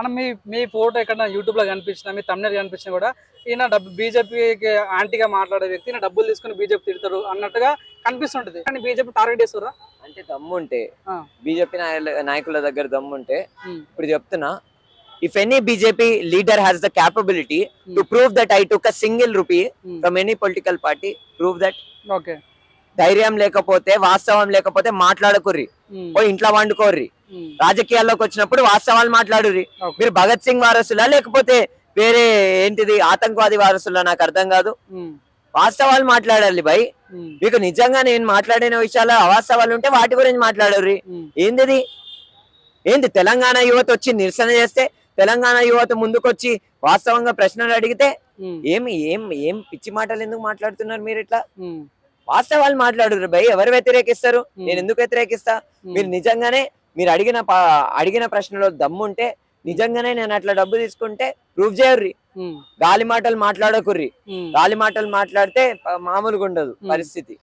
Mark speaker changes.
Speaker 1: అన్న మీ ఫోటో ఎక్కడ యూట్యూబ్ లో కనిపించినా మీ తమ్ముడు కనిపించినా కూడా ఈయన బీజేపీకి యాంటీగా మాట్లాడే వ్యక్తి ఈయన డబ్బులు తీసుకుని బీజేపీ తిడతారు అన్నట్టుగా కనిపిస్తుంటది. కానీ బీజేపీ టార్గెట్ చేస్తారా
Speaker 2: అంటే దమ్ముంటే బీజేపీ నాయకుల దగ్గర దమ్ముంటే ఇప్పుడు చెప్తున్నా, if any BJP leader has the capability to prove that I took a single rupee from any political party, prove that.
Speaker 1: Okay,
Speaker 2: ధైర్యం లేకపోతే వాస్తవం లేకపోతే మాట్లాడకుర్రి, ఓ ఇంట్లో వండుకోర్రి. రాజకీయాల్లోకి వచ్చినప్పుడు వాస్తవాలు మాట్లాడుర్రి. మీరు భగత్ సింగ్ వారసులా లేకపోతే వేరే ఏంటిది ఆతంకవాది వారసులా నాకు అర్థం కాదు. వాస్తవాలు మాట్లాడాలి భయ్. మీకు నిజంగా నేను మాట్లాడిన విషయాలు అవాస్తవాలు ఉంటే వాటి గురించి మాట్లాడర్రి. ఏంది తెలంగాణ యువత వచ్చి నిరసన చేస్తే, తెలంగాణ యువత ముందుకొచ్చి వాస్తవంగా ప్రశ్నలు అడిగితే ఏమి ఏం ఏం పిచ్చి మాటలు ఎందుకు మాట్లాడుతున్నారు మీరు? ఇట్లా వాస్తవాలు మాట్లాడురు భయ్. ఎవరు వ్యతిరేకిస్తారు? నేను ఎందుకు వ్యతిరేకిస్తా? మీరు నిజంగానే మీరు అడిగిన ప్రశ్నలో దమ్ముంటే, నిజంగానే నేను అట్లా డబ్బు తీసుకుంటే ప్రూవ్ చేయర్రి. గాలి మాటలు మాట్లాడకుర్రి. గాలి మాటలు మాట్లాడితే మామూలుగా ఉండదు పరిస్థితి.